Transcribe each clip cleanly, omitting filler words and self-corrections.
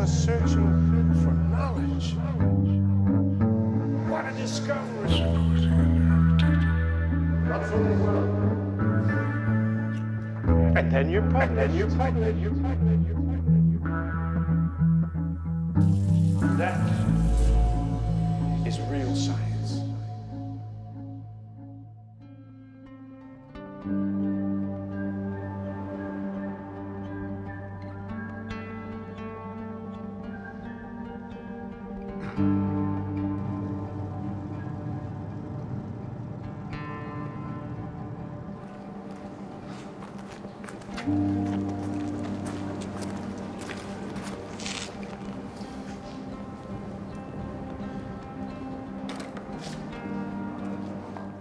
was searching for knowledge. What a discovery! And then you publish. That is real science.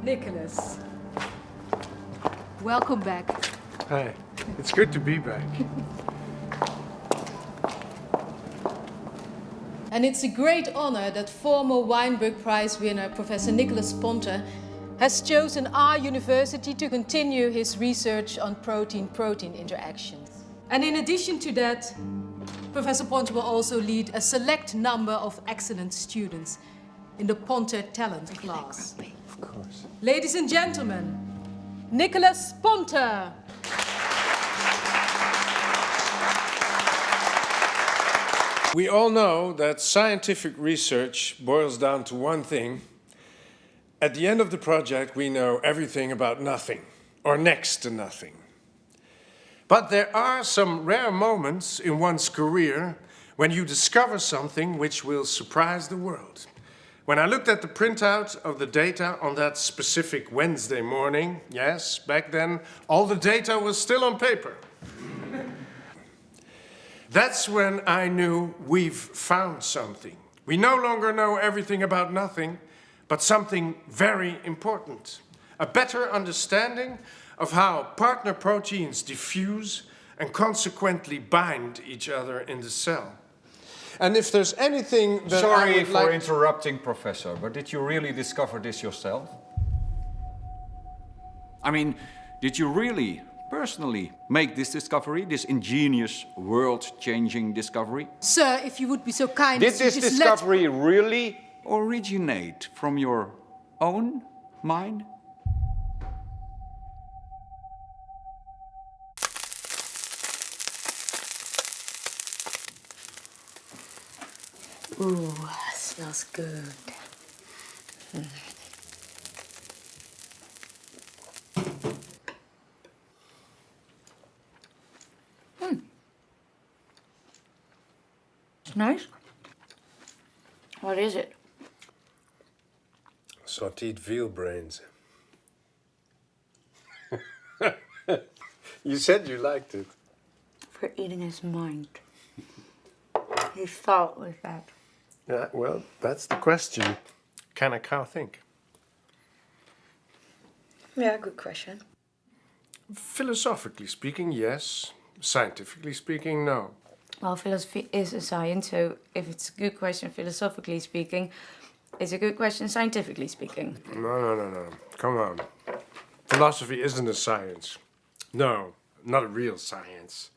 Nicholas, welcome back. Hi, it's good to be back. And it's a great honor that former Weinberg Prize winner Professor Nicholas Ponte has chosen our university to continue his research on protein-protein interactions. And in addition to that, Professor Ponte will also lead a select number of excellent students in the Ponte Talent class. Of course. Ladies and gentlemen, Nicholas Ponte. We all know that scientific research boils down to one thing. At the end of the project, we know everything about nothing, or next to nothing. But there are some rare moments in one's career when you discover something which will surprise the world. When I looked at the printout of the data on that specific Wednesday morning, yes, back then, all the data was still on paper. That's when I knew we've found something. We no longer know everything about nothing, but something very important. A better understanding of how partner proteins diffuse and consequently bind each other in the cell. And if there's anything that Sorry for interrupting, Professor, but did you really discover this yourself? I mean, did you really, personally, make this discovery, this ingenious, world-changing discovery? Sir, if you would be so kind Did as to this just discovery really originate from your own mind? Ooh, smells good. It's nice. What is it? Sauteed veal brains. You said you liked it. For eating his mind. He thought with that. Yeah, well, that's the question. Can a cow think? Yeah, good question. Philosophically speaking, yes. Scientifically speaking, no. Well, philosophy is a science, so if it's a good question philosophically speaking, it's a good question scientifically speaking. No. Come on. Philosophy isn't a science. No, not a real science.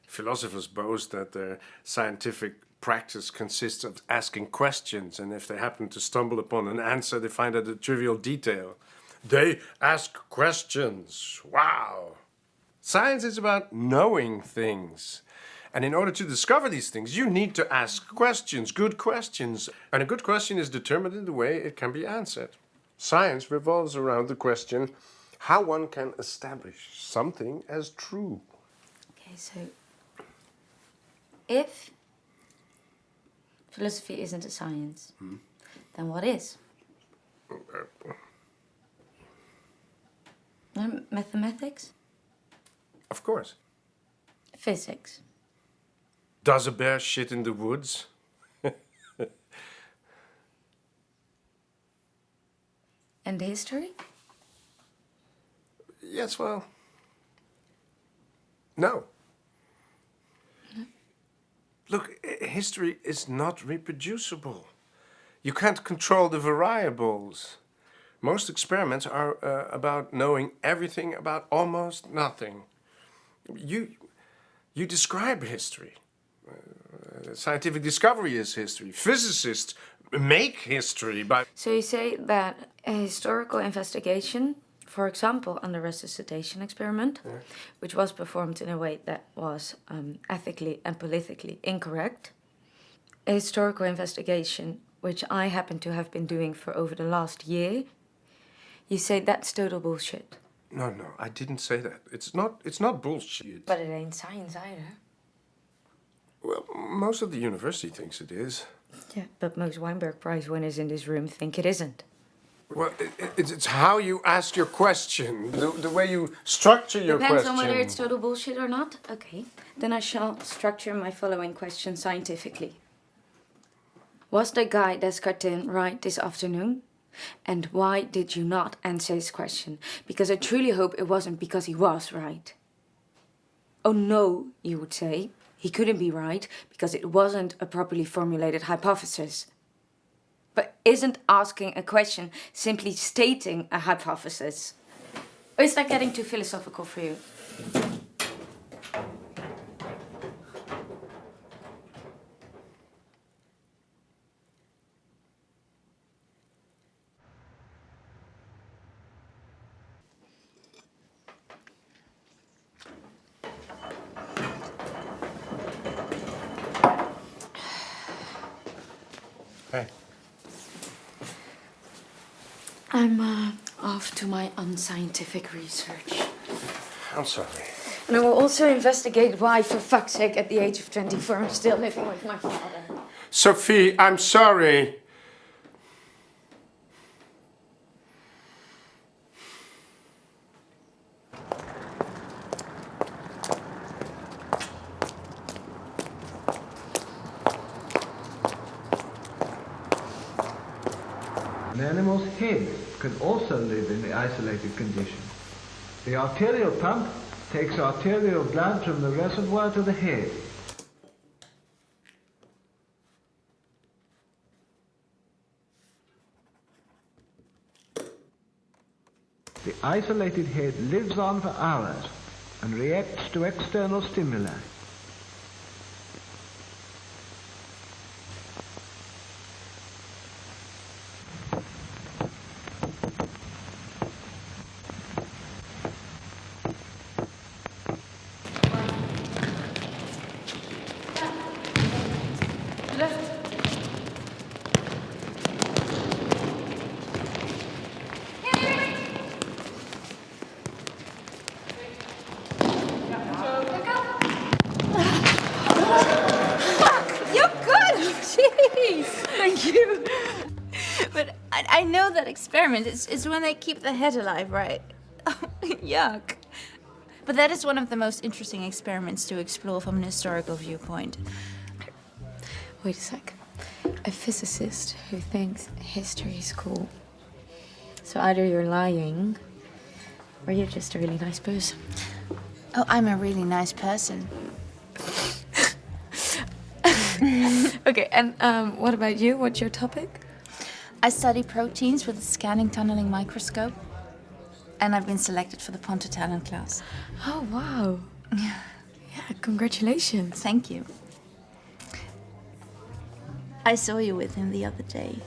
Philosophers boast that their scientific practice consists of asking questions, and if they happen to stumble upon an answer, they find it a trivial detail. They ask questions. Wow! Science is about knowing things. And in order to discover these things, you need to ask questions, good questions. And a good question is determined in the way it can be answered. Science revolves around the question how one can establish something as true. Okay, so if philosophy isn't a science, then what is? Mathematics? Of course. Physics? Does a bear shit in the woods? And history? Yes, well, no. Look, history is not reproducible. You can't control the variables. Most experiments are about knowing everything about almost nothing. You describe history. Scientific discovery is history. Physicists make history by... So you say that a historical investigation, for example, on the resuscitation experiment, which was performed in a way that was ethically and politically incorrect, a historical investigation, which I happen to have been doing for over the last year, you say that's total bullshit. No, I didn't say that. It's not bullshit. But it ain't science either. Well, most of the university thinks it is. Yeah, but most Weinberg Prize winners in this room think it isn't. Well, it's how you ask your question, the way you structure your question. Depends on whether it's total bullshit or not. Okay, then I shall structure my following question scientifically. Was the guy Descartes right this afternoon? And why did you not answer his question? Because I truly hope it wasn't because he was right. Oh no, you would say. He couldn't be right because it wasn't a properly formulated hypothesis. But isn't asking a question simply stating a hypothesis? Or is that getting too philosophical for you? Hey. I'm off to my unscientific research. I'm sorry. And I will also investigate why, for fuck's sake, at the age of 24, I'm still living with my father. Sophie, I'm sorry. An animal's head can also live in the isolated condition. The arterial pump takes arterial blood from the reservoir to the head. The isolated head lives on for hours and reacts to external stimuli. Thank you. But I know that experiment. It's when they keep the head alive, right? Yuck. But that is one of the most interesting experiments to explore from an historical viewpoint. Wait a sec. A physicist who thinks history is cool. So either you're lying, or you're just a really nice person. Oh, I'm a really nice person. Okay, and what about you? What's your topic? I study proteins with a scanning tunneling microscope. And I've been selected for the Ponte Talent class. Oh, wow. Yeah, congratulations. Thank you. I saw you with him the other day.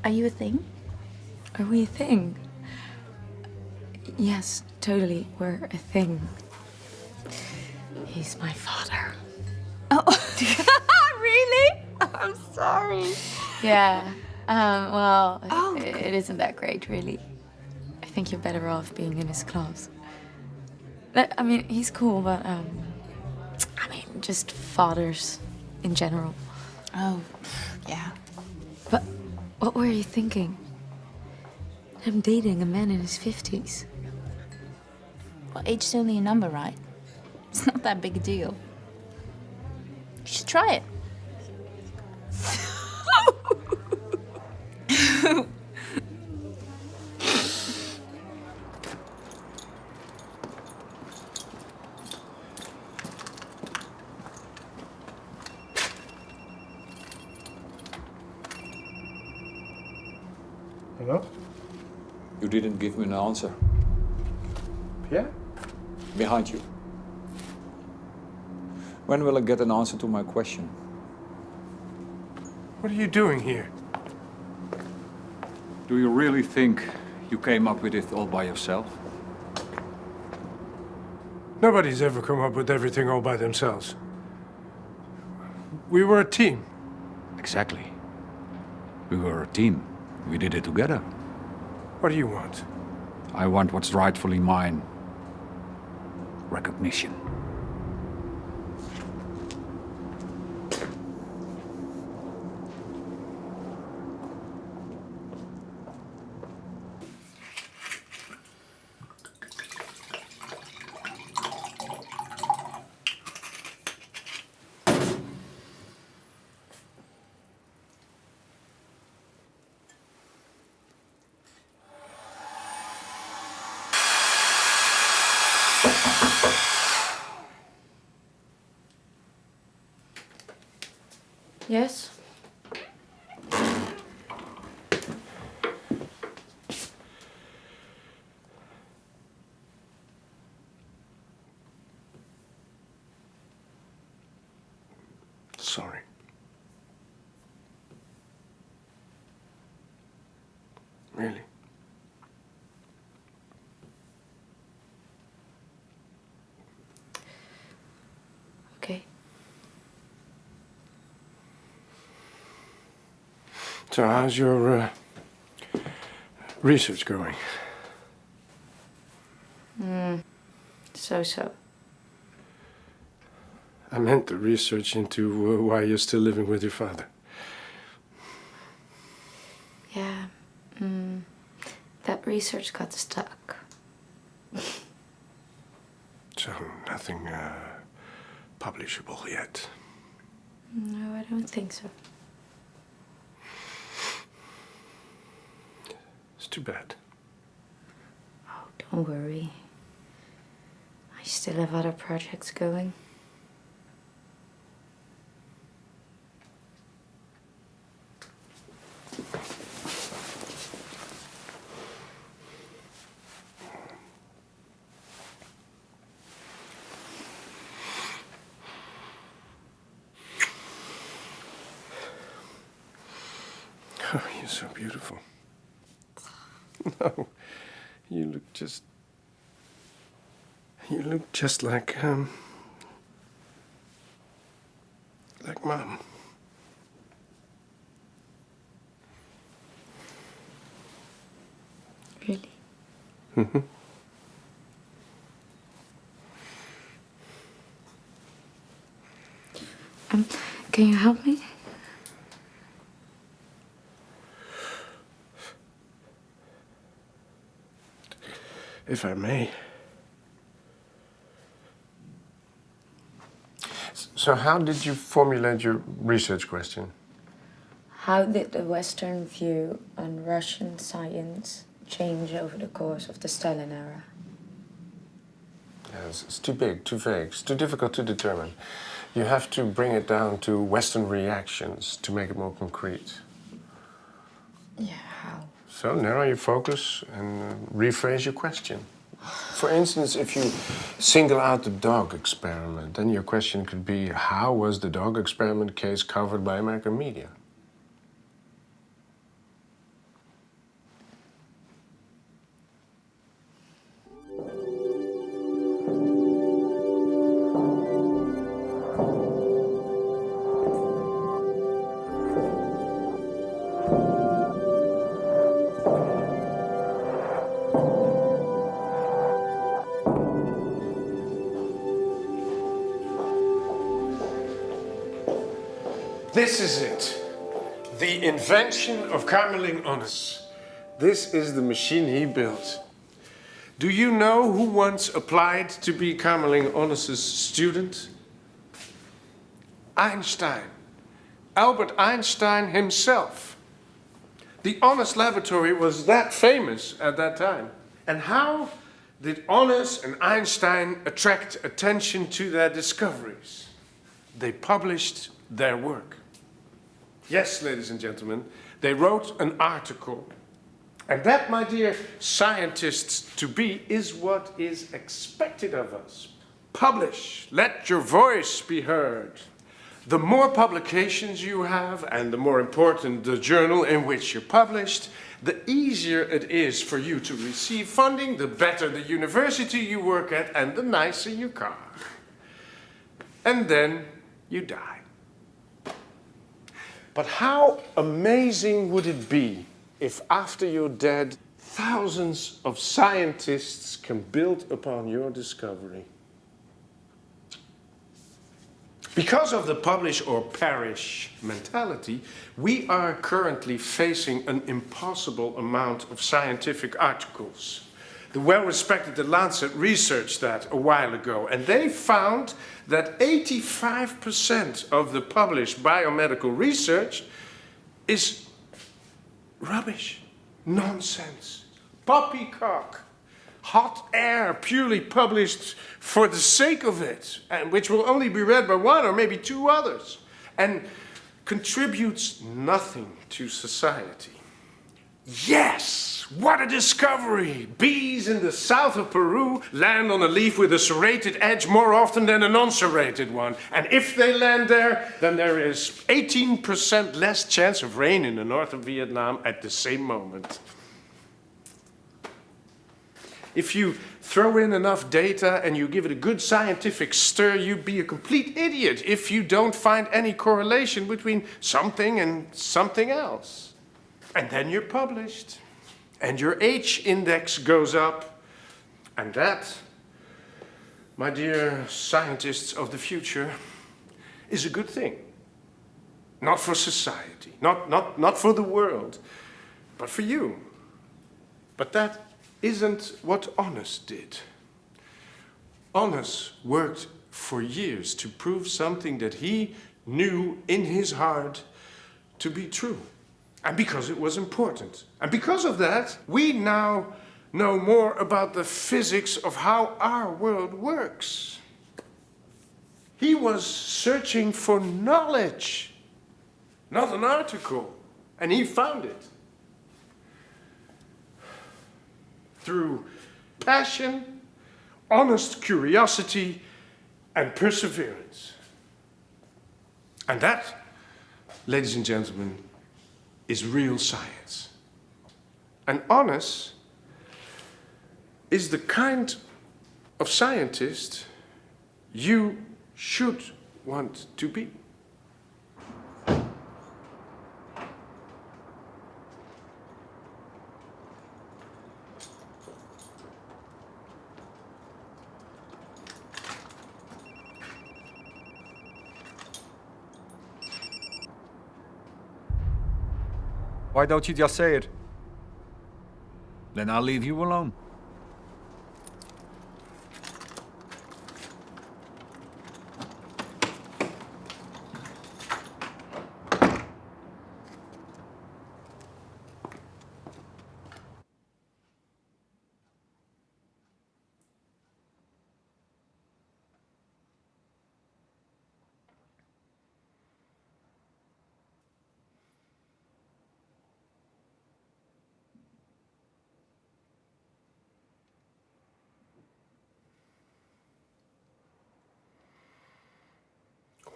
Are you a thing? Are we a thing? Yes, totally, we're a thing. He's my father. Oh, really? I'm sorry. Yeah, well, it isn't that great, really. I think you're better off being in his class. I mean, he's cool, but, just fathers in general. Oh, yeah. But what were you thinking? I'm dating a man in his 50s. Well, age is only a number, right? It's not that big a deal. You should try it. Hello? You didn't give me an answer. Pierre? Behind you. When will I get an answer to my question? What are you doing here? Do you really think you came up with it all by yourself? Nobody's ever come up with everything all by themselves. We were a team. Exactly. We were a team. We did it together. What do you want? I want what's rightfully mine. Recognition. Yes? Sorry. Really? Okay. So how's your research going? So. I meant the research into why you're still living with your father. Yeah. That research got stuck. So nothing publishable yet. No, I don't think so. It's too bad. Oh, don't worry. I still have other projects going. Oh, you're so beautiful. No, you look just like Mom. Really? Mm-hmm. Can you help me? If I may. So how did you formulate your research question? How did the Western view on Russian science change over the course of the Stalin era? Yes, it's too big, too vague, it's too difficult to determine. You have to bring it down to Western reactions to make it more concrete. Yeah, how? So narrow your focus and rephrase your question. For instance, if you single out the dog experiment, then your question could be, how was the dog experiment case covered by American media? This is it. The invention of Kamerlingh Onnes. This is the machine he built. Do you know who once applied to be Kamerlingh Onnes' student? Einstein. Albert Einstein himself. The Onnes laboratory was that famous at that time. And how did Onnes and Einstein attract attention to their discoveries? They published their work. Yes, ladies and gentlemen, they wrote an article. And that, my dear scientists to be, is what is expected of us. Publish. Let your voice be heard. The more publications you have, and the more important the journal in which you're published, the easier it is for you to receive funding, the better the university you work at, and the nicer your car. And then you die. But how amazing would it be if after you're dead, thousands of scientists can build upon your discovery? Because of the publish or perish mentality, we are currently facing an impossible amount of scientific articles. The well-respected The Lancet researched that a while ago, and they found that 85% of the published biomedical research is rubbish, nonsense, poppycock, hot air, purely published for the sake of it, and which will only be read by one or maybe two others, and contributes nothing to society. Yes! What a discovery! Bees in the south of Peru land on a leaf with a serrated edge more often than a non-serrated one. And if they land there, then there is 18% less chance of rain in the north of Vietnam at the same moment. If you throw in enough data and you give it a good scientific stir, you'd be a complete idiot if you don't find any correlation between something and something else. And then you're published, and your H-index goes up, and that, my dear scientists of the future, is a good thing. Not for society, not for the world, but for you. But that isn't what Honest did. Honest worked for years to prove something that he knew in his heart to be true. And because it was important. And because of that, we now know more about the physics of how our world works. He was searching for knowledge, not an article. And he found it. Through passion, honest curiosity, and perseverance. And that, ladies and gentlemen, is real science. And Honest is the kind of scientist you should want to be. Why don't you just say it? Then I'll leave you alone.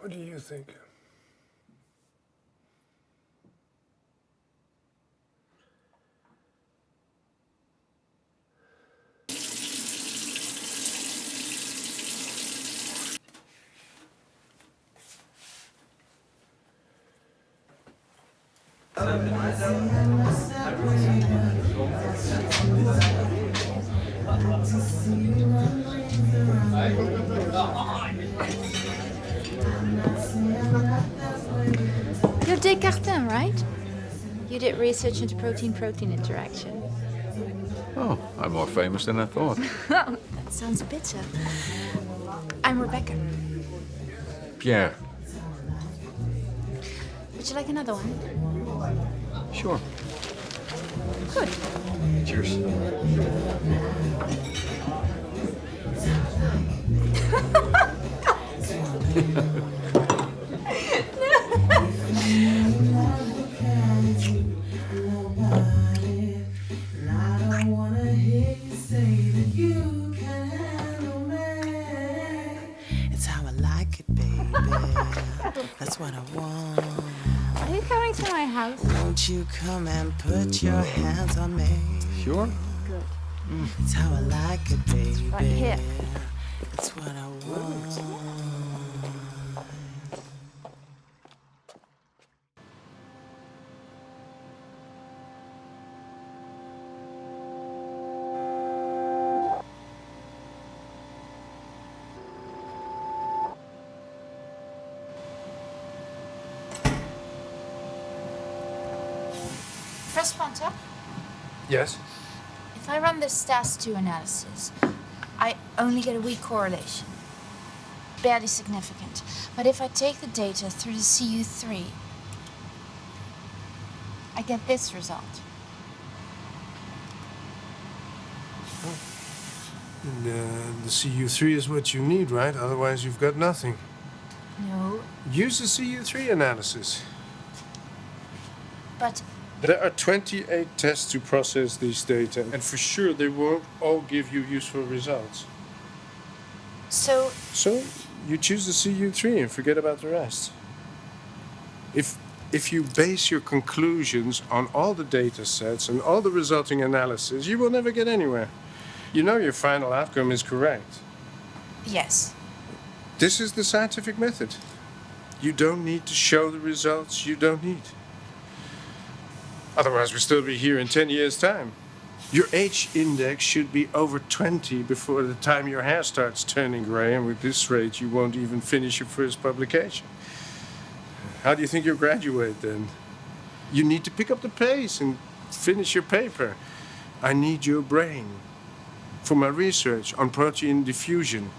What do you think? You're Descartes, right? You did research into protein-protein interaction. Oh, I'm more famous than I thought. Oh, that sounds bitter. I'm Rebecca. Pierre. Would you like another one? Sure. Good. Cheers. That's what I want. Are you coming to my house? Won't you come and put your hands on me? Sure? Good. It's how I like it, baby. Right here. It's what I want. Professor Ponta, Yes? if I run this STAS2 analysis, I only get a weak correlation. Barely significant. But if I take the data through the CU3, I get this result. And, the CU3 is what you need, right? Otherwise you've got nothing. No, Use the CU3 analysis. but There are 28 tests to process these data, and for sure they won't all give you useful results. so So you choose the CU3 and forget about the rest. If you base your conclusions on all the data sets and all the resulting analysis, you will never get anywhere. You know your final outcome is correct. yes. This is the scientific method. You don't need to show the results you don't need. Otherwise, we'll still be here in 10 years' time. Your age index should be over 20 before the time your hair starts turning gray, and with this rate, you won't even finish your first publication. How do you think you'll graduate then? You need to pick up the pace and finish your paper. I need your brain for my research on protein diffusion.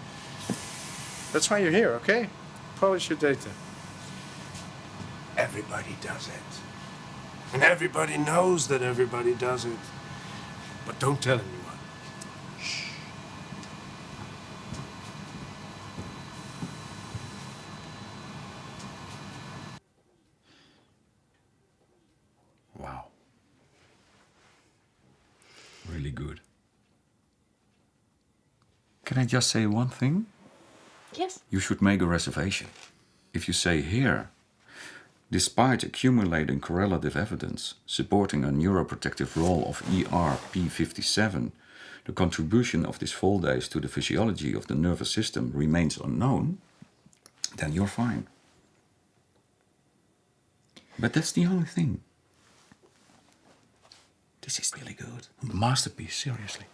That's why you're here, okay? Polish your data. Everybody does it. And everybody knows that everybody does it. But don't tell anyone. Shh. Wow. Really good. Can I just say one thing? Yes. You should make a reservation. If you say here, despite accumulating correlative evidence supporting a neuroprotective role of ERP57, the contribution of this folate to the physiology of the nervous system remains unknown, then you're fine. But that's the only thing. This is really good. A masterpiece, seriously.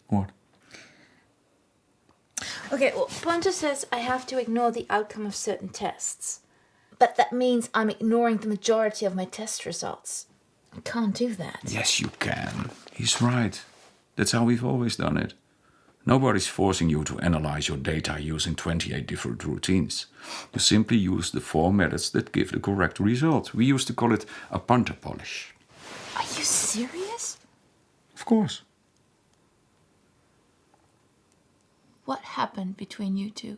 What? Okay, well, Ponta says I have to ignore the outcome of certain tests. But that means I'm ignoring the majority of my test results. I can't do that. Yes, you can. He's right. That's how we've always done it. Nobody's forcing you to analyze your data using 28 different routines. You simply use the 4 methods that give the correct result. We used to call it a punter polish. Are you serious? Of course. What happened between you two?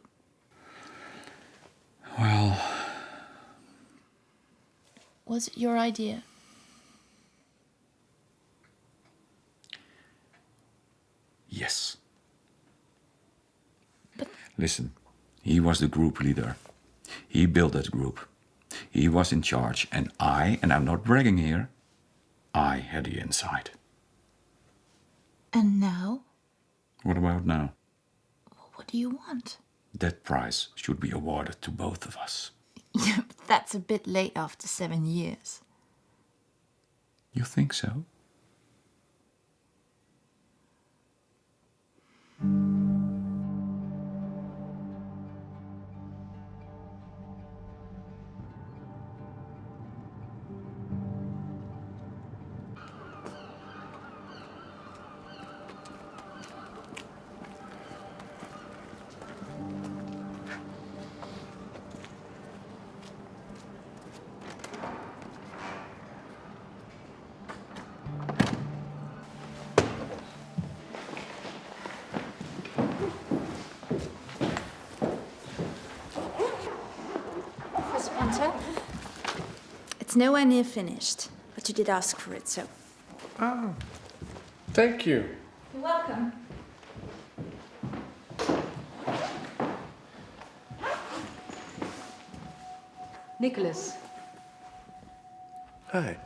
Well, Was it your idea? yes. But- Listen, he was the group leader. He built that group. He was in charge, and I'm not bragging here, I had the inside. And now? What about now? What do you want? That prize should be awarded to both of us. Yeah, but that's a bit late after 7 years. You think so? Professor Ponta? It's nowhere near finished, but you did ask for it, so. Ah, thank you. You're welcome. Nicholas, Hi.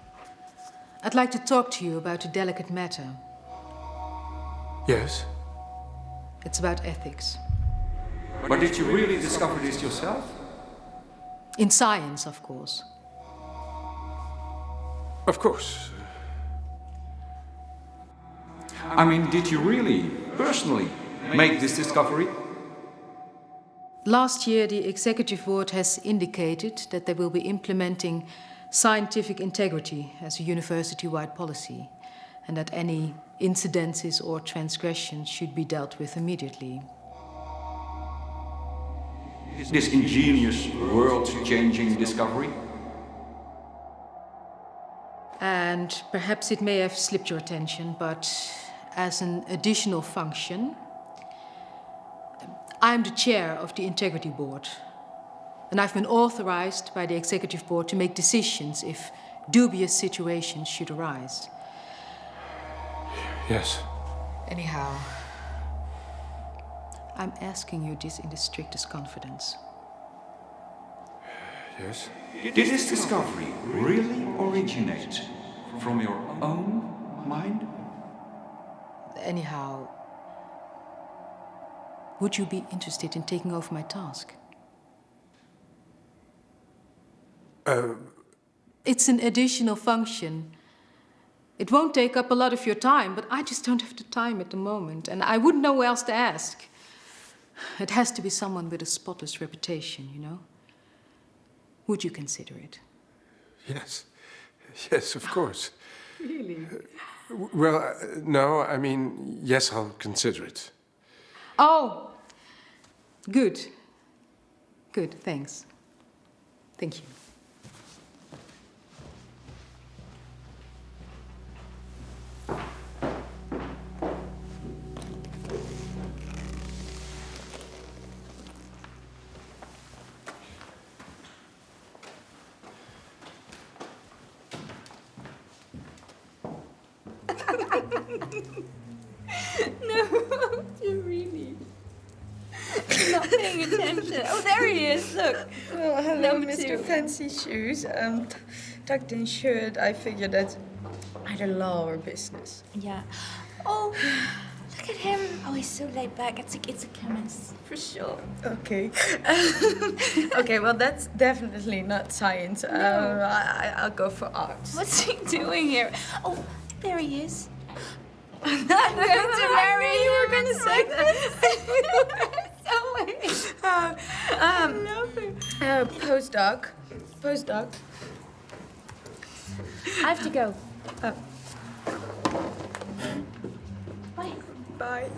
I'd like to talk to you about a delicate matter. Yes? It's about ethics. But did you really discover this yourself? In science, of course. Of course. I mean, did you really, personally, make this discovery? Last year, the Executive Board has indicated that they will be implementing scientific integrity as a university-wide policy, and that any incidences or transgressions should be dealt with immediately. This ingenious, world-changing discovery? And perhaps it may have slipped your attention, but as an additional function, I'm the chair of the Integrity Board. And I've been authorized by the Executive Board to make decisions if dubious situations should arise. Yes. Anyhow, I'm asking you this in the strictest confidence. Yes? Did this discovery really originate from your own mind? Anyhow, would you be interested in taking over my task? It's an additional function. It won't take up a lot of your time, but I just don't have the time at the moment, and I wouldn't know who else to ask. It has to be someone with a spotless reputation, you know? Would you consider it? Yes. Yes, of course. Really? Well, no, I mean, yes, I'll consider it. Oh, good. Good, thanks. Thank you. No, you really. You're not paying attention. Oh, there he is. Look. Well, hello, Number Mr. 2. Fancy Shoes. Tucked in shirt, I figured that's either law or business. Yeah. Oh, look at him. Oh, he's so laid back. It's a chemist, for sure. Okay. Okay, well, that's definitely not science. I'll go for arts. What's he doing here? Oh, there he is. I'm going to marry you. Were going to say that. So weird. I love him. Postdoc. I have to go. Bye. Bye.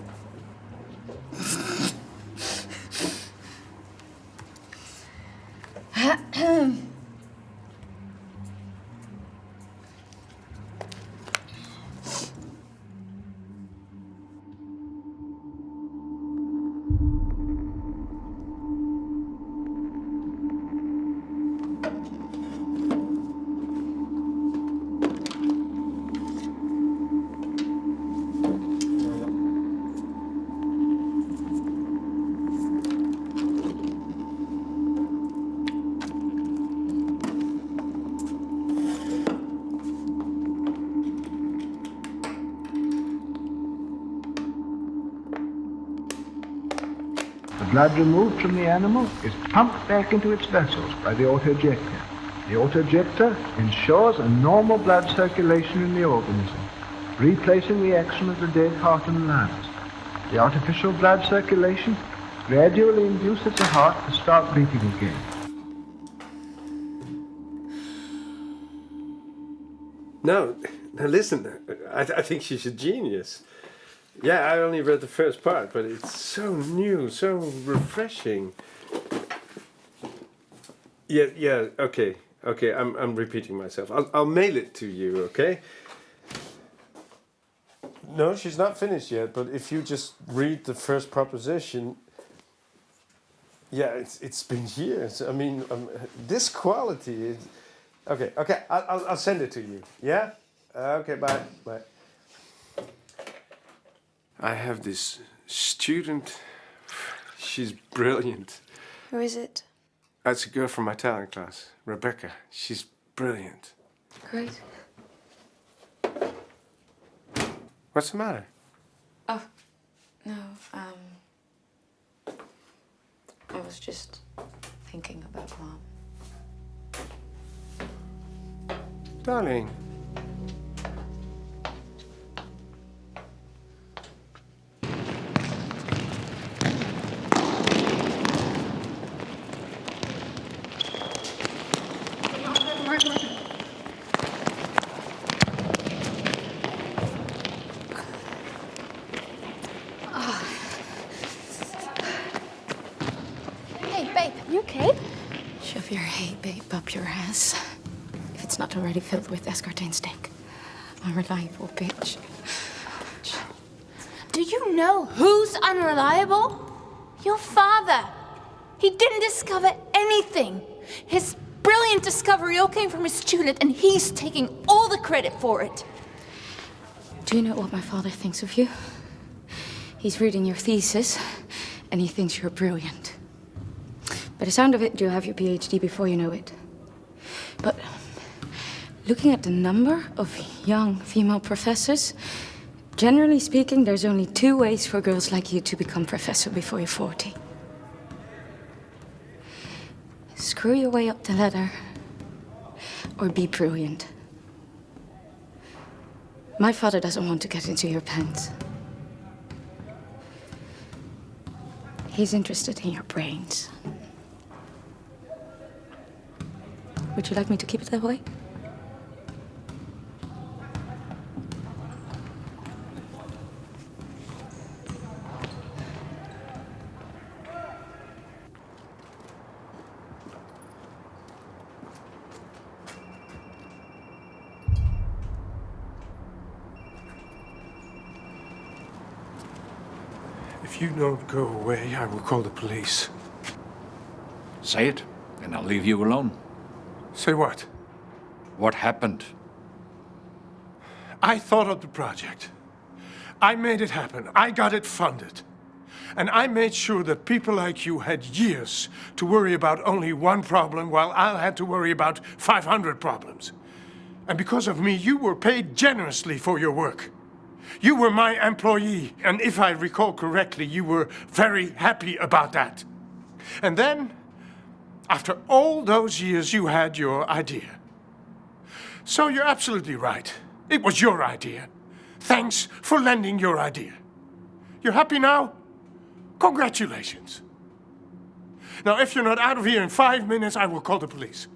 The blood removed from the animal is pumped back into its vessels by the autoinjector. The autoinjector ensures a normal blood circulation in the organism, replacing the action of the dead heart and lungs. The artificial blood circulation gradually induces the heart to start beating again. No, now listen, I think she's a genius. Yeah, I only read the first part, but it's so new, so refreshing. Yeah, okay, I'm repeating myself. I'll mail it to you, okay? No, she's not finished yet, but if you just read the first proposition, yeah, it's been years. I mean, this quality is... Okay, I'll send it to you, yeah? Okay, bye. I have this student, she's brilliant. Who is it? That's a girl from my talent class, Rebecca. She's brilliant. Great. What's the matter? Oh, no, I was just thinking about Mom. Darling. Hey, babe, you okay? Shove your hay babe up your ass. If it's not already filled with escartin steak. Unreliable bitch. Do you know who's unreliable? Your father. He didn't discover anything. His brilliant discovery all came from his student, and he's taking all the credit for it. Do you know what my father thinks of you? He's reading your thesis, and he thinks you're brilliant. By the sound of it, you'll have your PhD before you know it. But looking at the number of young female professors, generally speaking, there's only 2 ways for girls like you to become professor before you're 40. Screw your way up the ladder, or be brilliant. My father doesn't want to get into your pants. He's interested in your brains. Would you like me to keep it that way? If you don't go away, I will call the police. Say it, and I'll leave you alone. Say what? What happened? I thought of the project. I made it happen. I got it funded. And I made sure that people like you had years to worry about only one problem, while I had to worry about 500 problems. And because of me, you were paid generously for your work. You were my employee, and if I recall correctly, you were very happy about that. And then, after all those years, you had your idea. So you're absolutely right. It was your idea. Thanks for lending your idea. You're happy now? Congratulations. Now, if you're not out of here in 5 minutes, I will call the police.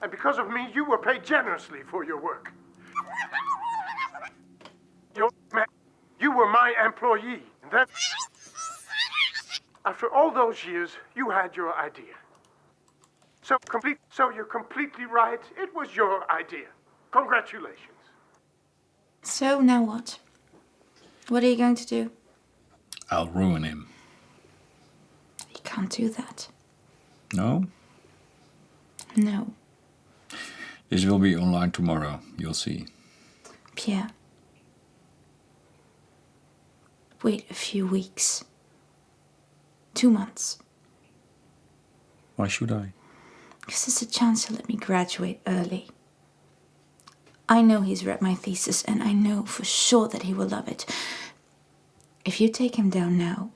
And because of me, you were paid generously for your work. You were my employee. And then, after all those years, you had your idea. So you're completely right. It was your idea. Congratulations. So now what? What are you going to do? I'll ruin him. You can't do that. No? No. This will be online tomorrow, you'll see. Pierre. Wait a few weeks. 2 months. Why should I? Because it's a chance to let me graduate early. I know he's read my thesis, and I know for sure that he will love it. If you take him down now,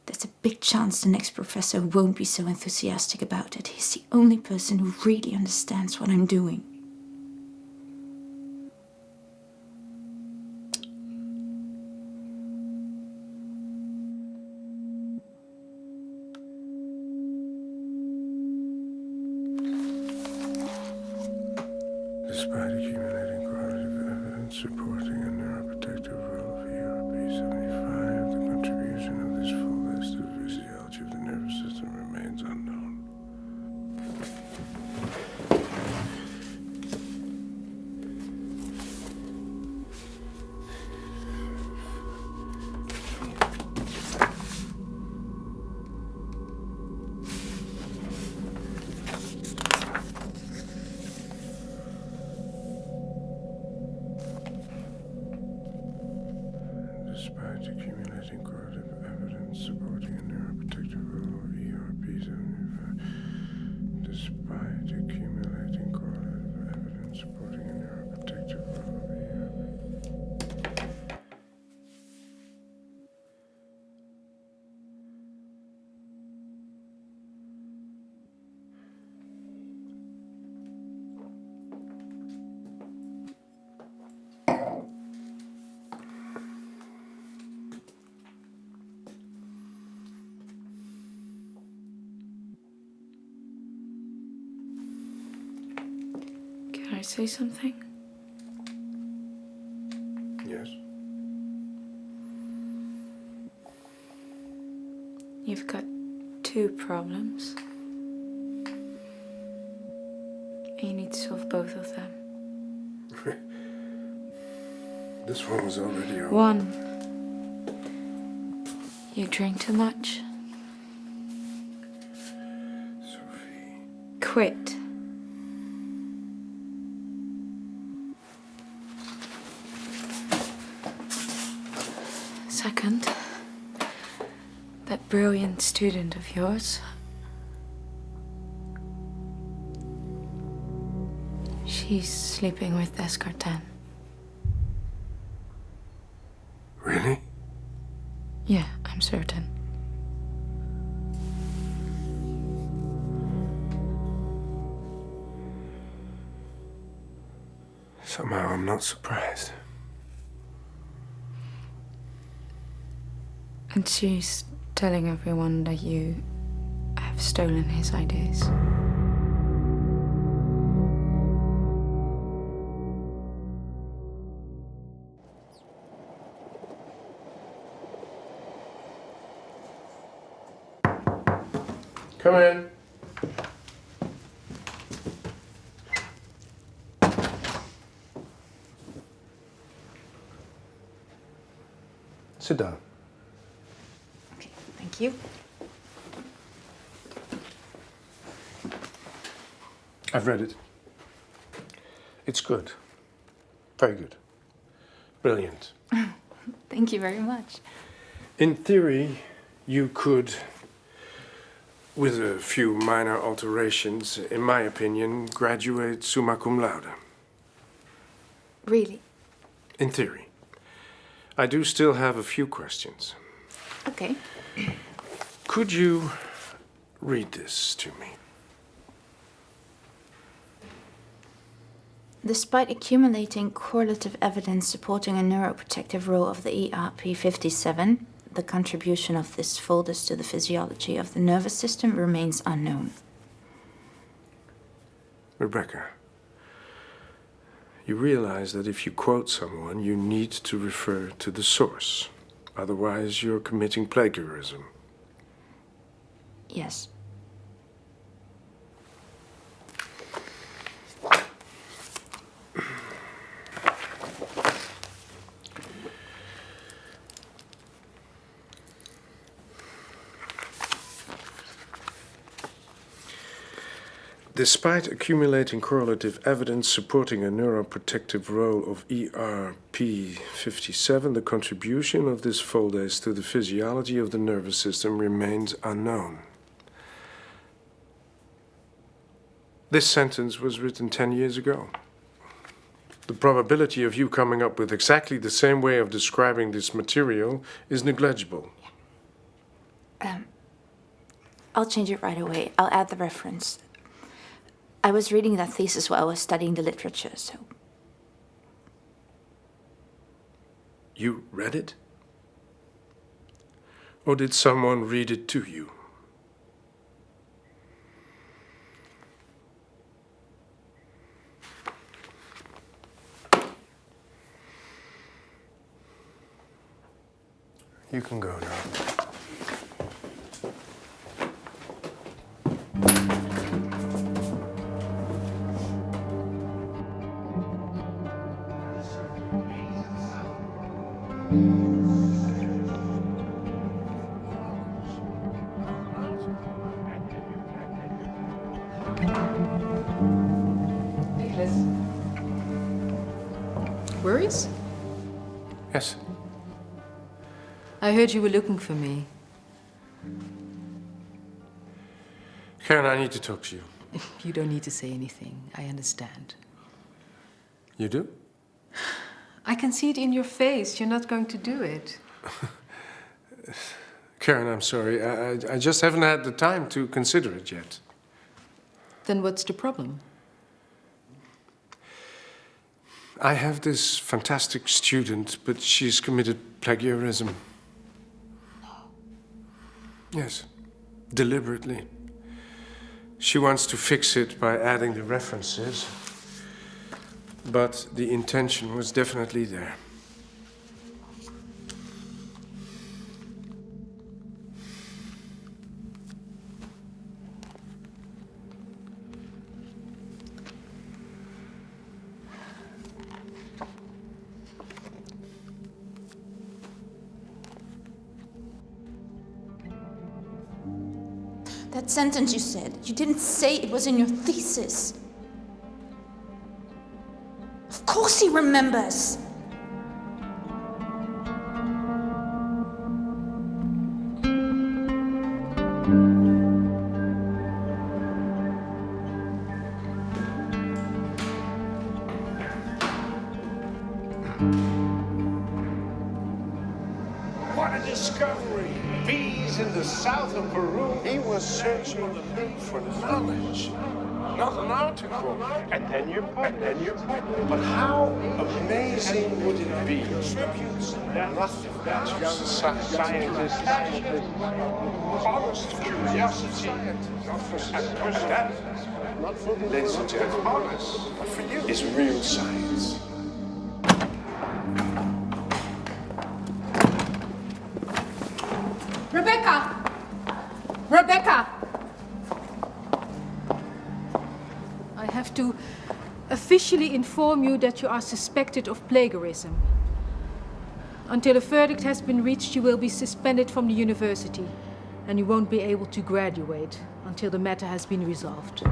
there's a big chance the next professor won't be so enthusiastic about it. He's the only person who really understands what I'm doing. Despite accumulating quantitative evidence supporting a neuroprotective role of ERP75, the contribution of this full list to the physiology of the nervous system remains unknown. accumulating correlative evidence supporting a neuroprotective role of ERP75. Despite accumulating correlative evidence supporting a neuroprotective role of ERP. Can I say something? Yes. You've got two problems. And you need to solve both of them. This one was already over. One, you drink too much. Sophie. Quit. Second, that brilliant student of yours, she's sleeping with Descartes. Really? Yeah, I'm certain. Somehow I'm not surprised. And she's telling everyone that you have stolen his ideas. Come in. Sit down. Okay, thank you. I've read it. It's good. Very good. Brilliant. Thank you very much. In theory, you could, with a few minor alterations, in my opinion, graduate summa cum laude. Really? In theory. I do still have a few questions. Okay. Could you read this to me? Despite accumulating correlative evidence supporting a neuroprotective role of the ERP57, the contribution of this folders to the physiology of the nervous system remains unknown. Rebecca, you realize that if you quote someone, you need to refer to the source. Otherwise, you're committing plagiarism. Yes. Despite accumulating correlative evidence supporting a neuroprotective role of ERP57, the contribution of this foldase to the physiology of the nervous system remains unknown. This sentence was written 10 years ago. The probability of you coming up with exactly the same way of describing this material is negligible. I'll change it right away. I'll add the reference. I was reading that thesis while I was studying the literature, so... You read it? Or did someone read it to you? You can go now. Worries? Yes. I heard you were looking for me. Karen, I need to talk to you. You don't need to say anything. I understand. You do? I can see it in your face. You're not going to do it. Karen, I'm sorry. I just haven't had the time to consider it yet. Then what's the problem? I have this fantastic student, but she's committed plagiarism. No. Yes, deliberately. She wants to fix it by adding the references, but the intention was definitely there. That sentence you said, you didn't say it was in your thesis. Of course he remembers. What a discovery! Bees in the south of Peru. He was searching for knowledge, not an article. And then you publish. But how amazing would it be? Tributes, nothing to society. Scientists, honest curiosity, not for that. Not for the ladies and gentlemen, honest. But for you, is real science. Rebecca! Rebecca! I have to officially inform you that you are suspected of plagiarism. Until a verdict has been reached, you will be suspended from the university, and you won't be able to graduate until the matter has been resolved.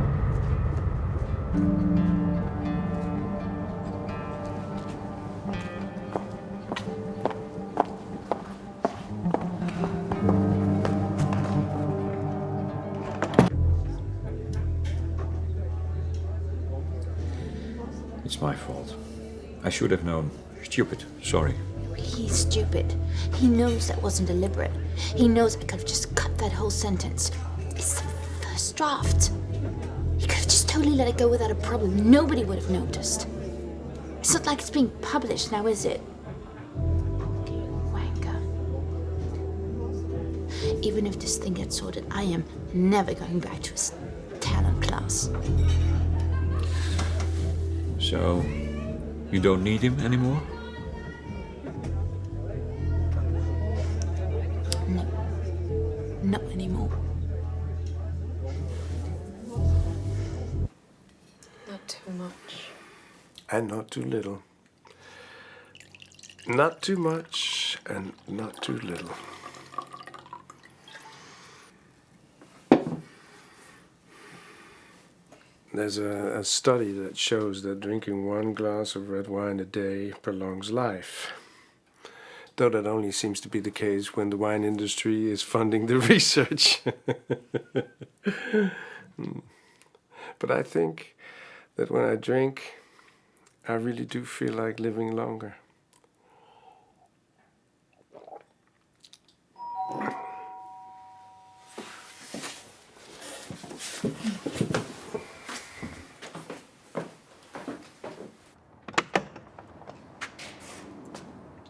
It's my fault. I should have known. Stupid. Sorry. He's stupid. He knows that wasn't deliberate. He knows I could have just cut that whole sentence. It's the first draft. He could have just totally let it go without a problem. Nobody would have noticed. It's not like it's being published now, is it? Wanker. Even if this thing gets sorted, I am never going back to his talent class. So, you don't need him anymore? No. Not anymore. Not too much. And not too little. Not too much and not too little. There's a study that shows that drinking 1 glass of red wine a day prolongs life. Though that only seems to be the case when the wine industry is funding the research. But I think that when I drink, I really do feel like living longer.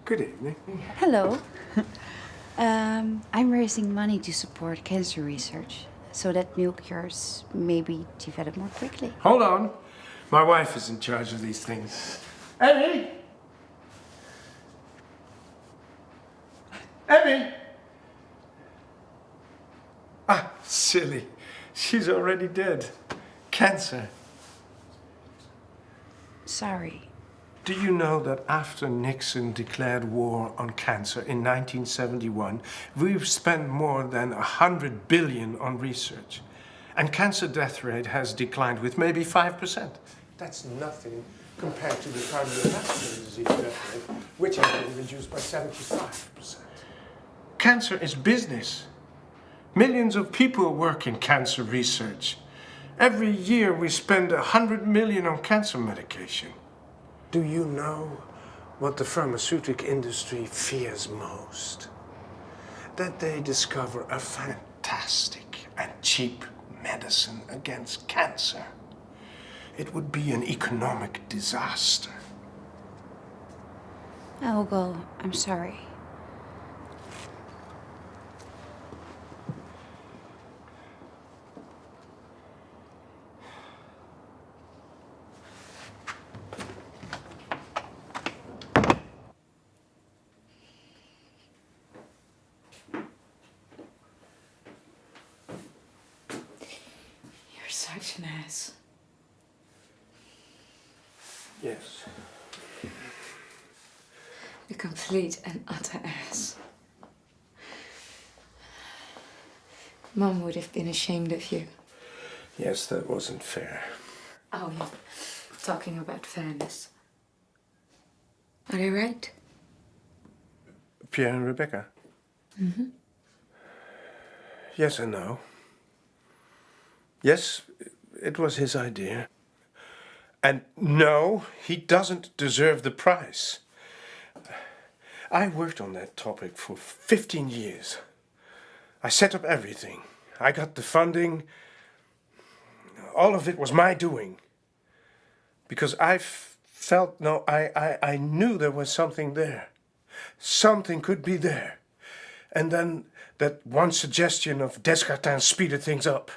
Good evening. Hello. I'm raising money to support cancer research so that new cures maybe develop more quickly. Hold on. My wife is in charge of these things. Emmy! Emmy! Ah, silly. She's already dead. Cancer. Sorry. Do you know that after Nixon declared war on cancer in 1971, we've spent more than 100 billion on research? And cancer death rate has declined with maybe 5%. That's nothing compared to the cardiovascular disease death rate, which has been reduced by 75%. Cancer is business. Millions of people work in cancer research. Every year we spend 100 million on cancer medication. Do you know what the pharmaceutical industry fears most? That they discover a fantastic and cheap medicine against cancer. It would be an economic disaster. I will go. I'm sorry. You're such an ass. Yes. A complete and utter ass. Mom would have been ashamed of you. Yes, that wasn't fair. Oh, yeah. Talking about fairness. Are they right? Pierre and Rebecca? Mm-hmm. Yes and no. Yes, it was his idea. And no, he doesn't deserve the prize. I worked on that topic for 15 years. I set up everything. I got the funding. All of it was my doing. Because I knew there was something there. Something could be there. And then that one suggestion of Descartes speeded things up.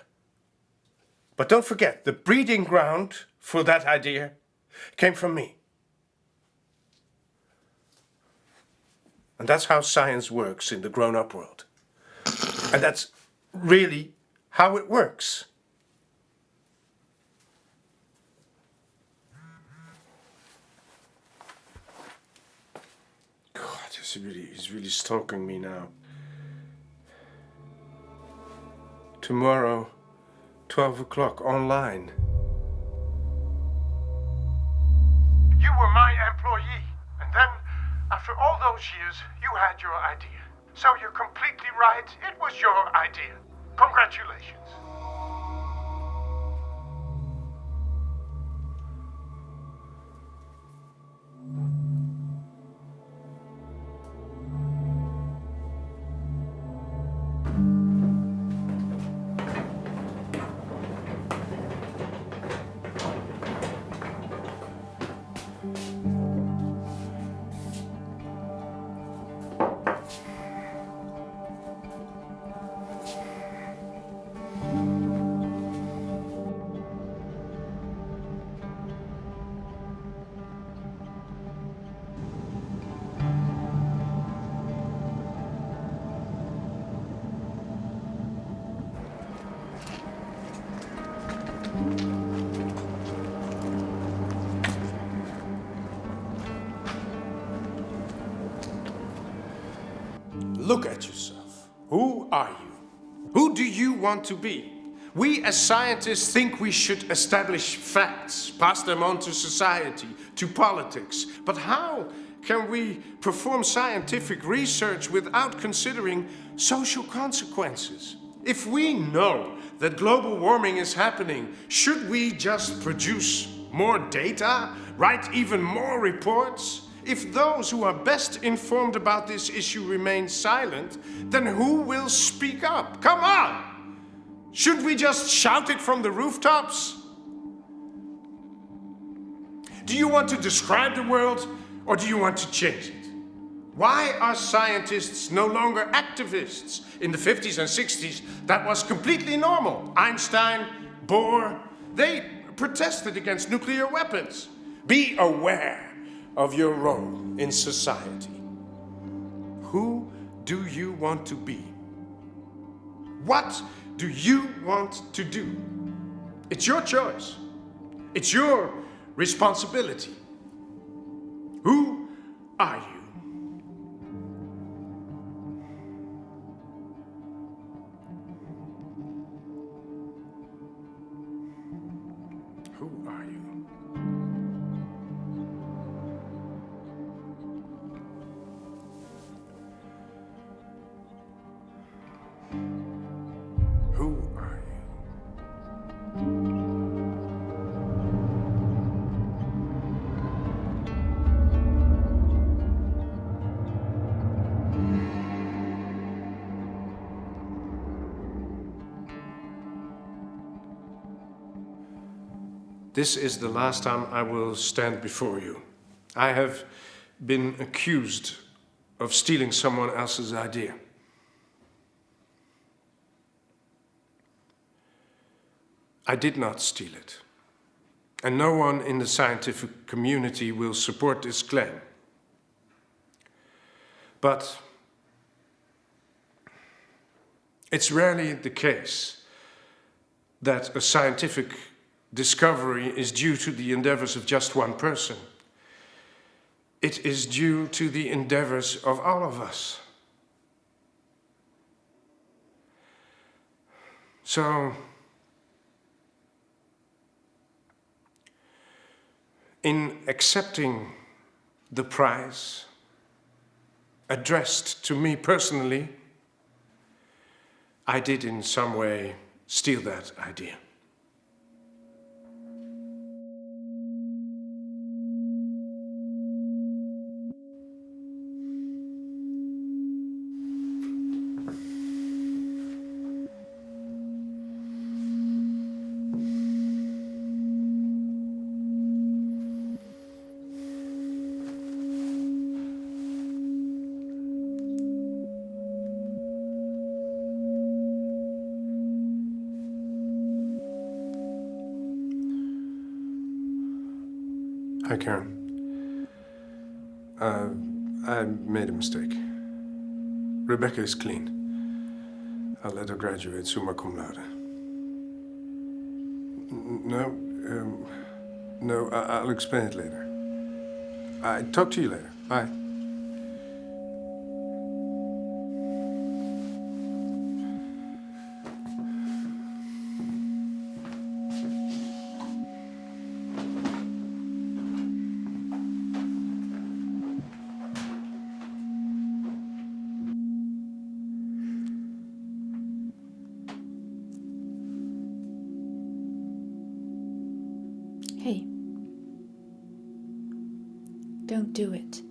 But don't forget, the breeding ground for that idea came from me. And that's how science works in the grown-up world. And that's really how it works. God, he's really stalking me now. Tomorrow, 12 o'clock, online. You were my employee, and then, after all those years, you had your idea. So you're completely right, it was your idea. Congratulations. Look at yourself. Who are you? Who do you want to be? We as scientists think we should establish facts, pass them on to society, to politics. But how can we perform scientific research without considering social consequences? If we know that global warming is happening, should we just produce more data, write even more reports? If those who are best informed about this issue remain silent, then who will speak up? Come on! Should we just shout it from the rooftops? Do you want to describe the world, or do you want to change it? Why are scientists no longer activists? In the 50s and 60s, that was completely normal. Einstein, Bohr, they protested against nuclear weapons. Be aware of your role in society. Who do you want to be? What do you want to do? It's your choice. It's your responsibility. Who are you? Who are you? This is the last time I will stand before you. I have been accused of stealing someone else's idea. I did not steal it, and no one in the scientific community will support this claim. But it's rarely the case that a scientific discovery is due to the endeavors of just one person. It is due to the endeavors of all of us. So, in accepting the prize addressed to me personally, I did in some way steal that idea. Hi, Karen. I made a mistake. Rebecca is clean. I'll let her graduate summa cum laude. No, I'll explain it later. I talk to you later. Bye. Hey, don't do it.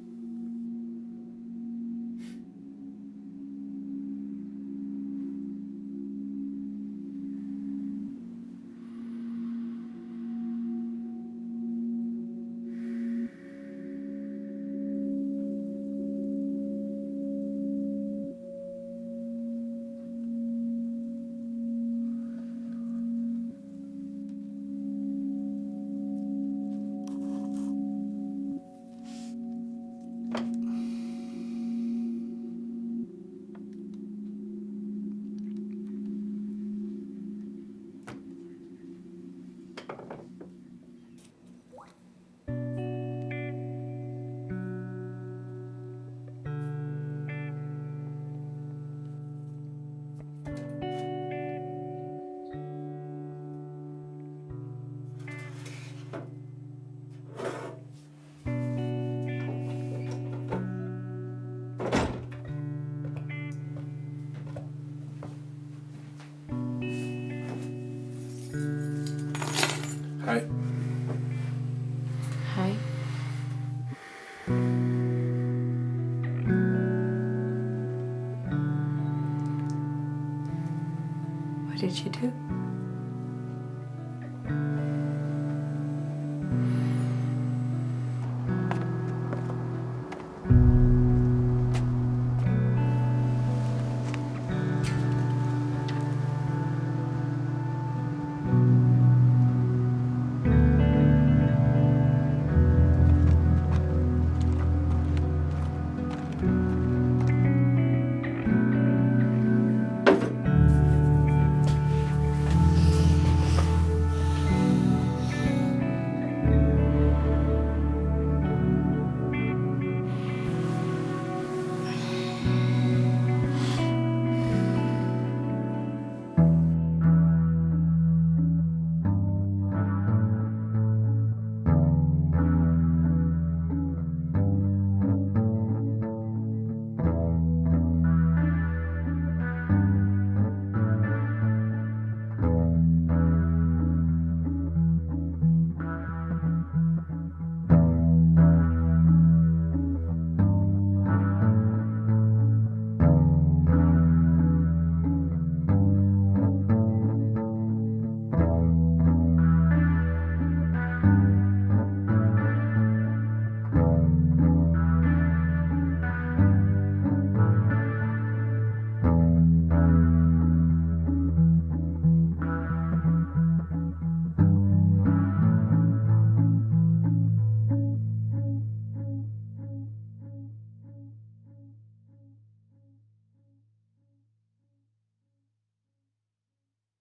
Hi. Hi. What did you do?